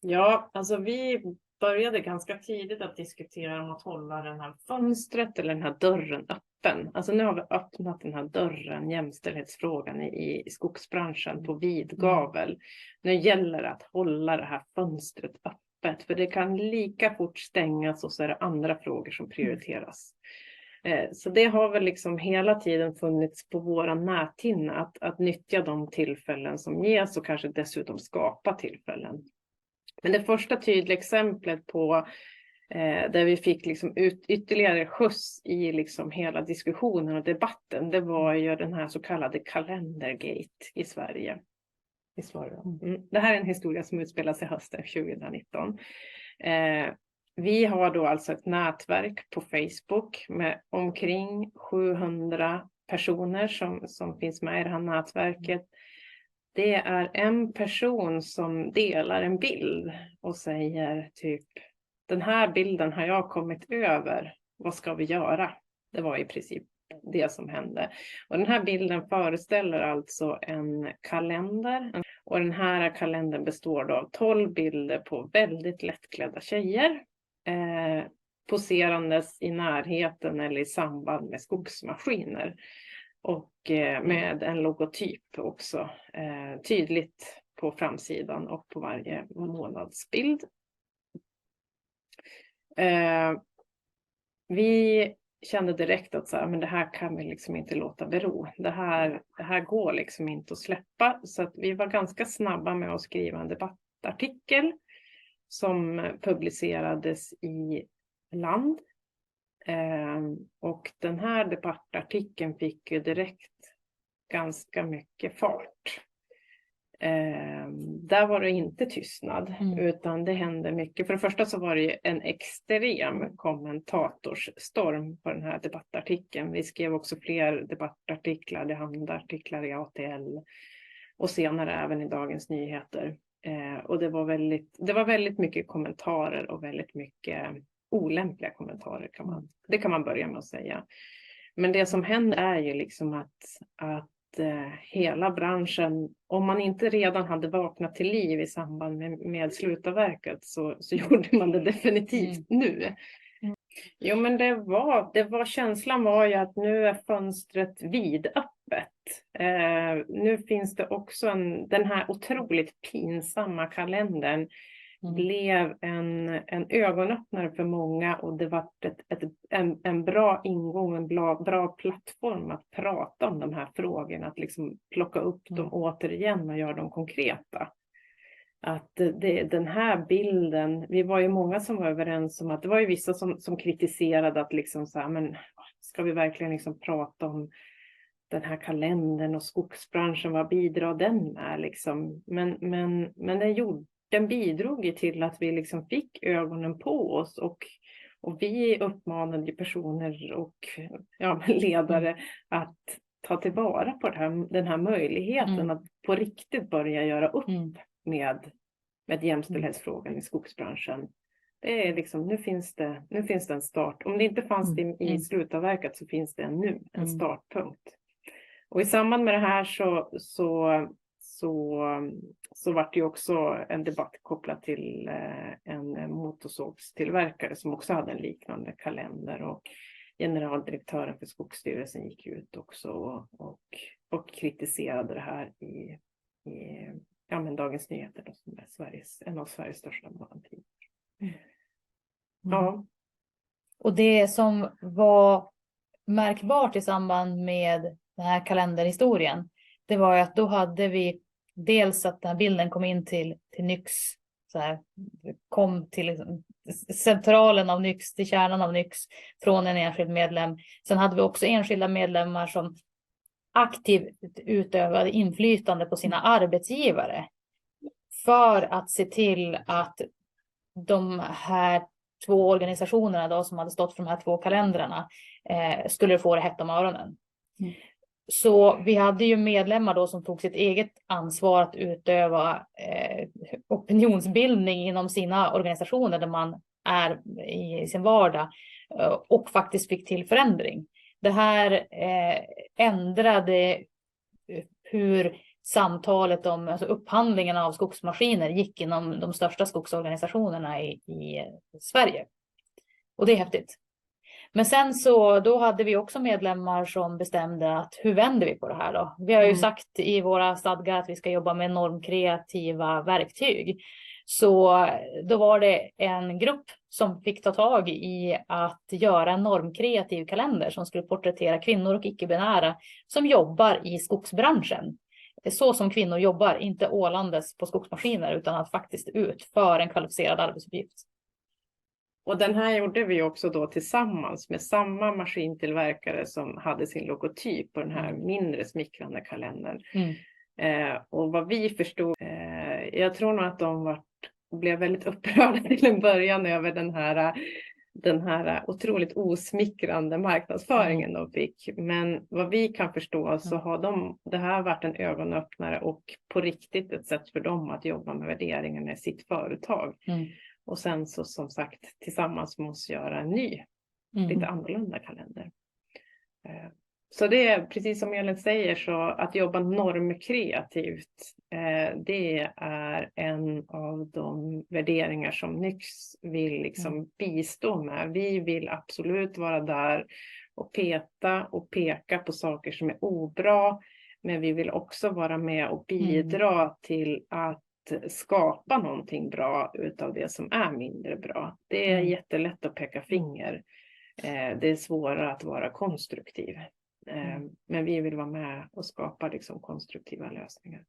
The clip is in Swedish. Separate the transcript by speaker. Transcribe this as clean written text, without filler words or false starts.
Speaker 1: Ja, alltså vi började ganska tidigt att diskutera om att hålla den här fönstret eller den här dörren öppen. Alltså nu har vi öppnat den här dörren, jämställdhetsfrågan i skogsbranschen på vid gavel. Nu gäller det att hålla det här fönstret öppet, för det kan lika fort stängas och så är det andra frågor som prioriteras. Så det har väl liksom hela tiden funnits på våra näthinna att nyttja de tillfällen som ges och kanske dessutom skapa tillfällen. Men det första tydliga exemplet på där vi fick liksom ytterligare skjuts i liksom hela diskussionen och debatten, det var ju den här så kallade kalendergate i Sverige. Det här är en historia som utspelar sig hösten 2019. Vi har då alltså ett nätverk på Facebook med omkring 700 personer som finns med i det här nätverket. Det är en person som delar en bild och säger typ: den här bilden har jag kommit över, vad ska vi göra? Det var i princip det som hände. Och den här bilden föreställer alltså en kalender. Och den här kalendern består då av 12 bilder på väldigt lättklädda tjejer. Poserandes i närheten eller i samband med skogsmaskiner. Och med en logotyp också tydligt på framsidan och på varje månadsbild. Vi kände direkt att så här, men det här kan vi liksom inte låta bero. Det här går liksom inte att släppa. Så att vi var ganska snabba med att skriva en debattartikel som publicerades i Land. Och den här debattartikeln fick ju direkt ganska mycket fart. Där var det inte tystnad, utan det hände mycket. För det första så var det ju en extrem kommentatorstorm på den här debattartikeln. Vi skrev också fler debattartiklar, det hamnade artiklar i ATL och senare även i Dagens Nyheter. Och det var väldigt mycket kommentarer och väldigt mycket olämpliga kommentarer det kan man börja med att säga. Men det som händer är ju liksom att hela branschen, om man inte redan hade vaknat till liv i samband med slutavverket så gjorde man det definitivt nu. Jo, men känslan var ju att nu är fönstret vidöppet. Nu finns det också den här otroligt pinsamma kalendern blev en ögonöppnare för många, och det var en bra ingång, en bra plattform att prata om de här frågorna, att liksom plocka upp dem återigen och göra dem konkreta. Att den här bilden, vi var ju många som var överens om att det var ju vissa som kritiserade att liksom så här, men ska vi verkligen liksom prata om den här kalendern och skogsbranschen, vad bidrar den med liksom? Men den bidrog ju till att vi liksom fick ögonen på oss, och vi uppmanade personer och ledare att ta tillvara på den här möjligheten att på riktigt börja göra upp med jämställdhetsfrågan i skogsbranschen. Det är liksom, nu finns det en start. Om det inte fanns det i slutavverkat så finns det en startpunkt. Och i samband med det här så var det ju också en debatt kopplad till en motorsågstillverkare som också hade en liknande kalender, och generaldirektören för Skogsstyrelsen gick ut också och kritiserade det här i Dagens Nyheter, som är en av Sveriges största morgontidningar. Ja.
Speaker 2: Och det som var märkbart i samband med den här kalenderhistorien, det var ju att då hade vi dels att den här bilden kom in till Nyx, så här, kom till liksom centralen av Nyx, till kärnan av Nyx från en enskild medlem. Sen hade vi också enskilda medlemmar som aktivt utövade inflytande på sina arbetsgivare för att se till att de här två organisationerna då, som hade stått för de här två kalendrarna skulle få det hett om öronen. Så vi hade ju medlemmar då som tog sitt eget ansvar att utöva opinionsbildning inom sina organisationer där man är i sin vardag, och faktiskt fick till förändring. Det här ändrade hur samtalet om alltså upphandlingen av skogsmaskiner gick inom de största skogsorganisationerna i Sverige. Och det är häftigt. Men sen så då hade vi också medlemmar som bestämde att hur vänder vi på det här då? Vi har ju sagt i våra stadgar att vi ska jobba med normkreativa verktyg. Så då var det en grupp som fick ta tag i att göra en normkreativ kalender som skulle porträttera kvinnor och icke-binära som jobbar i skogsbranschen. Så som kvinnor jobbar, inte ålandes på skogsmaskiner utan att faktiskt utföra en kvalificerad arbetsuppgift.
Speaker 1: Och den här gjorde vi också då tillsammans med samma maskintillverkare som hade sin logotyp på den här mindre smickrande kalendern. Och vad vi förstod, jag tror nog att de blev väldigt upprörda till en början över den här otroligt osmickrande marknadsföringen de fick. Men vad vi kan förstå så har det här varit en ögonöppnare och på riktigt ett sätt för dem att jobba med värderingarna i sitt företag. Och sen så som sagt tillsammans måste göra en ny, lite annorlunda kalender. Så det är precis som Elin säger, så att jobba normkreativt, det är en av de värderingar som Nyx vill liksom bistå med. Vi vill absolut vara där och peta och peka på saker som är obra, men vi vill också vara med och bidra till att skapa någonting bra utav det som är mindre bra. Det är jättelätt att peka finger. Det är svårare att vara konstruktiv. Men vi vill vara med och skapa liksom konstruktiva lösningar.